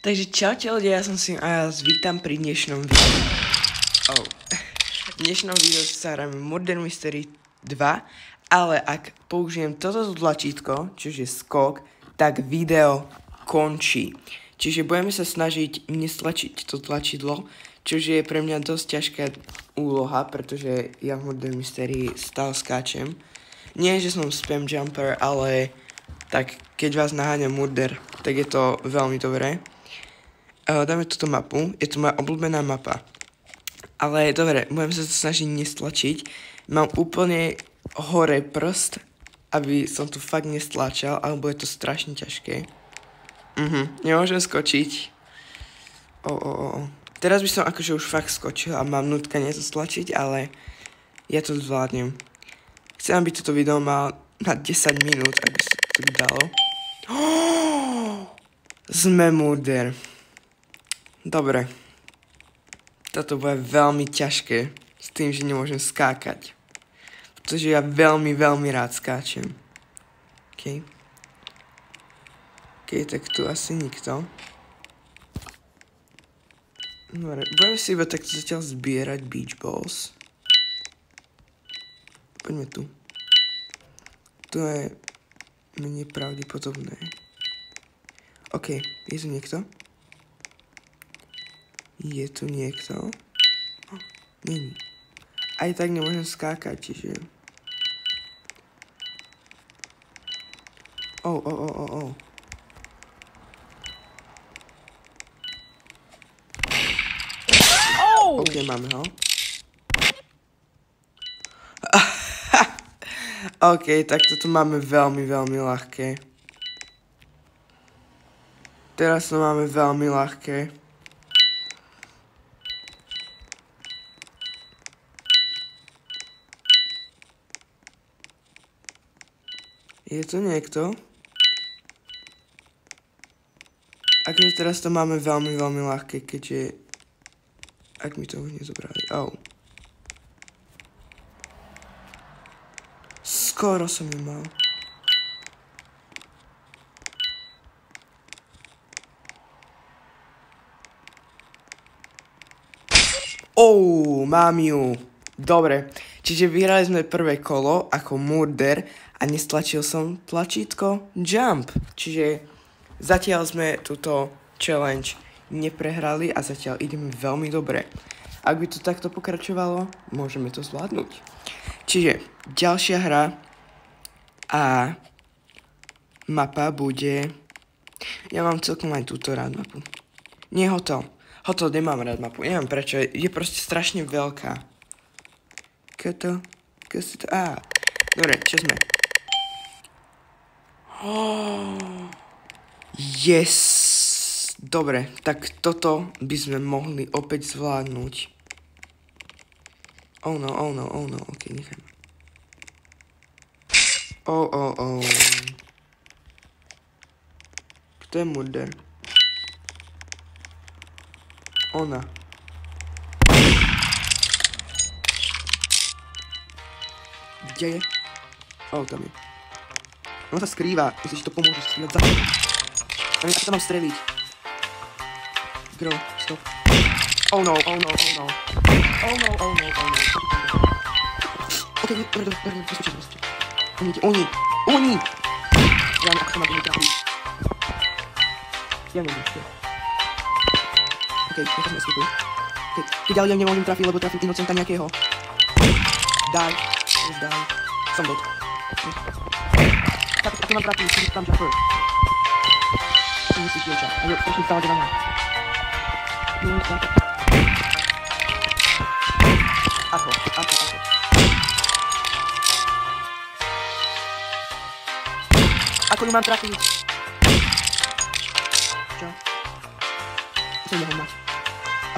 Takže čaute ľudia, ja som si a vás vítam pri dnešnom videu. V dnešnom videu sa hráme Murder Mystery 2, ale ak použijem toto tlačítko, čiže skok, tak video končí. Čiže budeme sa snažiť nestlačiť to tlačidlo, čiže je pre mňa dosť ťažká úloha, pretože ja v Murder Mystery stále skáčem. Nie, že som spam jumper, ale tak keď vás naháňa murder, tak je to veľmi dobré. Dáme túto mapu, je to moja obľúbená mapa. Ale dobre, budem sa to snažiť nestlačiť. Mám úplne hore prst, aby som tu fakt nestlačal, alebo je to strašne ťažké. Nemôžem skočiť. Teraz by som akože už fakt skočil a mám nutkanie to stlačiť, ale ja to zvládnem. Chcem, aby toto video mal na 10 minút, aby sa to dalo. Sme murder. Dobre. Toto bude veľmi ťažké s tým, že nemôžem skákať. Pretože ja veľmi rád skáčem. OK, tak tu asi nikto. Dobre, budem si iba takto zatiaľ zbierať beach balls. Poďme tu. To je menej pravdepodobné. OK, je tu niekto? Je tu niekto? Není. Aj tak nemôžem skákať, čiže... OK, máme ho. OK, tak toto máme veľmi ľahké. Teraz to máme veľmi ľahké. Je tu niekto? Akože teraz to máme veľmi ľahké, keďže... Ak mi to už nezobrali. Skoro som ju mal. Mám ju. Dobre. Čiže vyhrali sme prvé kolo ako murder a nestlačil som tlačítko jump. Čiže zatiaľ sme túto challenge neprehrali a zatiaľ ideme veľmi dobre. Ak by to takto pokračovalo, môžeme to zvládnuť. Čiže ďalšia hra a mapa bude... Ja mám celkom aj túto rád mapu. Nie hotel. Hotel nemám rád mapu. Neviem prečo. Je proste strašne veľká. Dobre, čo sme? Yes! Dobre, tak toto by sme mohli opäť zvládnuť. Oh no, ok, nechajme. Kto je murder? Ona. Kde je? Tam je. Ona sa skrýva, myslím, že to pomôže skrývať za mnou. Neviem, ako to mám streliť. Girl, stop. Oh no. Ok, dobre, bezpečne. Oni! Ja neviem, ako to má byť trafiť. Ja neviem, čo. Ok, nechám sa escapuj. Keď ďalej nemôžem trafiť, lebo trafím inocenta nejakého. Die. Som dead. Tak, ako mám trafiť, si tam jumper. Som musíš dievča. A je strašne stále na mňa. Ako. Ako ju mám trafiť? Čo? To neho mať.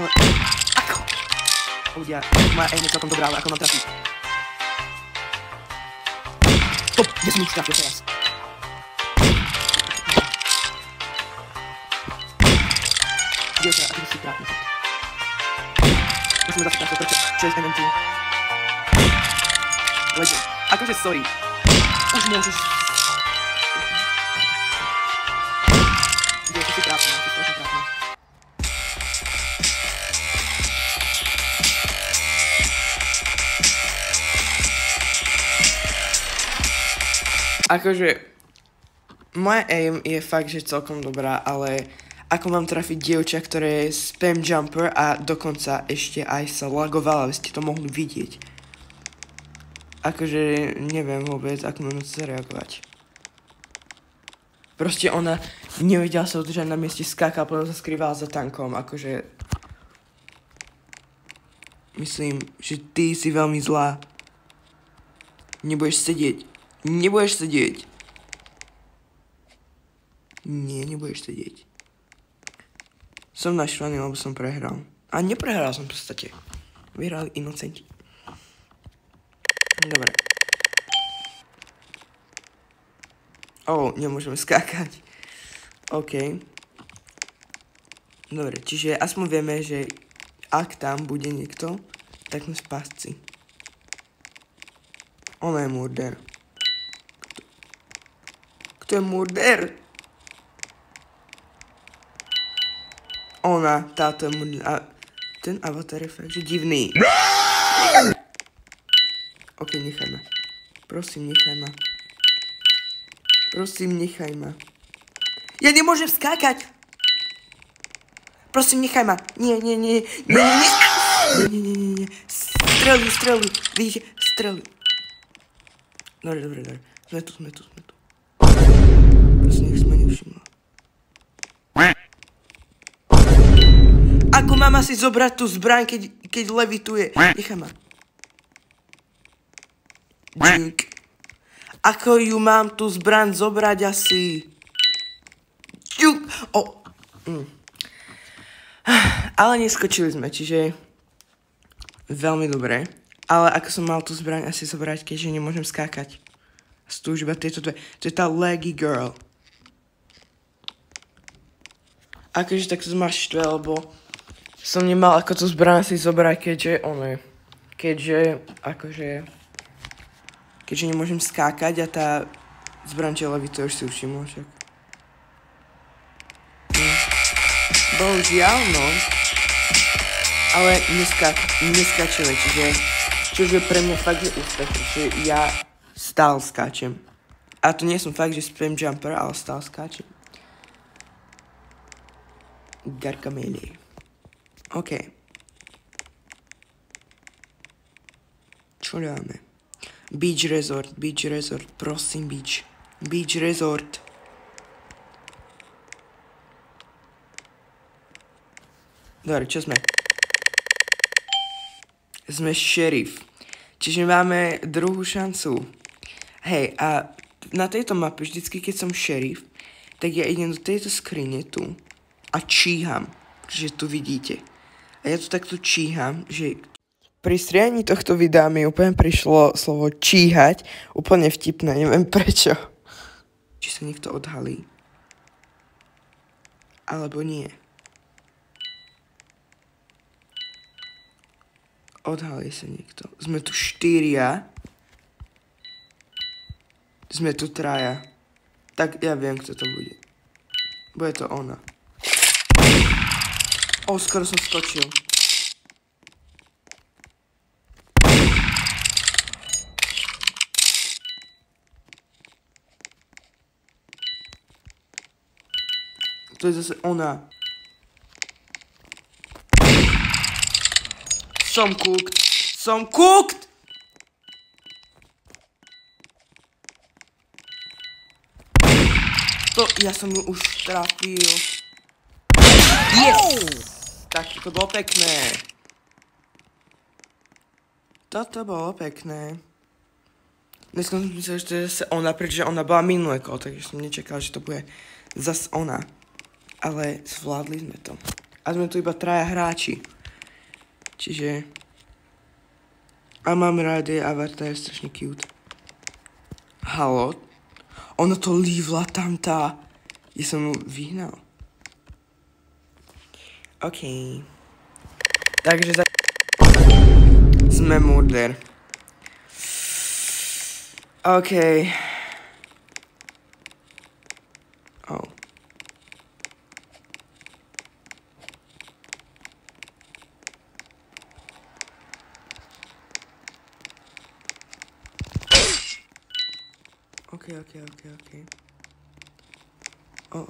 Ale... Ako? Ľudia, moja aim je celkom dobrá, ale ako mám trafiť? Stop! Kde som ich trafil teraz? Dievča, ako si trápne. Musíme zase trafil, čo je s MMT. Legend. Akože sorry. Už môžeš... Dievča, si trápne, si strašne trápne. Akože, moja aim je fakt, že celkom dobrá, ale ako mám trafiť dievča, ktoré je spam jumper a dokonca ešte aj sa lagovala, aby ste to mohli vidieť. Akože, neviem vôbec, ako mám na to zareagovať. Proste ona nevedela sa udržať na mieste, skákala, potom sa skrývala za tankom, akože... Myslím, že ty si veľmi zlá. Nebudeš sedieť. Nebudeš sedieť. Nie, nebudeš sedieť. Som naštvaný, lebo som prehral. A neprehral som v podstate. Vyhrali inocenti. Dobre. Nemôžeme skákať. OK. Dobre, čiže aspoň vieme, že ak tam bude niekto, tak sme spásci. Ona je murder. Kto je murder? Ona, táto je murder. A ten avatar je fakt, že divný. OK, nechaj ma. Prosím, nechaj ma. Prosím, nechaj ma. Ja nemôžem skákať! Prosím, nechaj ma. Nie. Nie. Streli. Vidíte? Streli. Dobre. Sme tu. Prosím, nech sme nevšimla. Ako mám asi zobrať tú zbraň, keď levituje? Nechaj ma. Džink. Ako ju mám tú zbraň zobrať asi? Džink. Ale neskočili sme, čiže veľmi dobré. Ale ako som mal tú zbraň asi zobrať, keďže nemôžem skákať. Sú iba tieto dve. To je tá leggy girl. Akože tak to ma štve, lebo som nemal ako tú zbraň asi zobrať, keďže nemôžem skákať a tá zbraň levituje, už si všimol však. Bohužiaľ, no. Ale neskáčeme, čiže pre mňa fakt je úspech, že ja stále skáčem. A to nie som fakt, že spam jumper, ale stále skáčem. Gargamele. OK. Čo dáme? Beach resort, prosím, beach. Beach resort. Dobre, čo sme? Sme šerif. Čiže máme druhú šancu. Hej, a na tejto mape vždycky, keď som šerif, tak ja idem do tejto skrine tu a číham. Čiže tu vidíte. A ja tu takto číham, že pri striehaní tohto videa mi úplne prišlo slovo číhať. Úplne vtipné, neviem prečo. Či sa niekto odhalí. Alebo nie. Odhalí sa niekto. Sme tu 4. Sme tu 3. Tak ja viem, kto to bude. Bude to ona. Skoro som skočil. To je zase ona. Som cooked! To, ja som ju už trafil. Yes! Tak, to bolo pekné. Toto bolo pekné. Dneska som myslel, že to je zase ona, pretože ona bola minulé kolo, takže som nečakal, že to bude zase ona. Ale zvládli sme to. A sme tu iba 3 hráči. Čiže... A mám rád jej avatar, je strašne cute. Halo? Ona to lívla tam tá. Ja som ju vyhnal. OK. Takže sme murder. OK. OK. OK. O.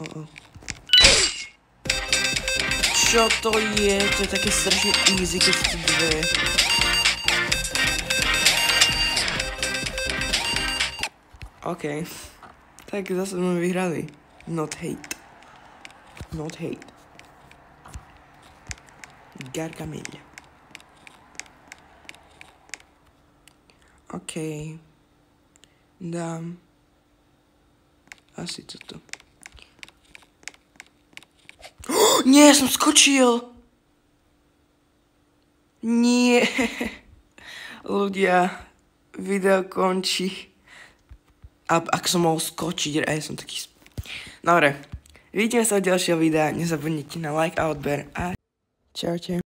Čo to je? To je také strašne easy, keď sú dve. OK. Tak zase sme vyhrali. Not hate. Gargamel. OK. Dám asi toto. Nie, som skočil! Nie. Ľudia, video končí. A ak som mohol skočiť, ja som taký... Dobre, vidíme sa v ďalšieho videa, nezabudnite na like a odber a čaute.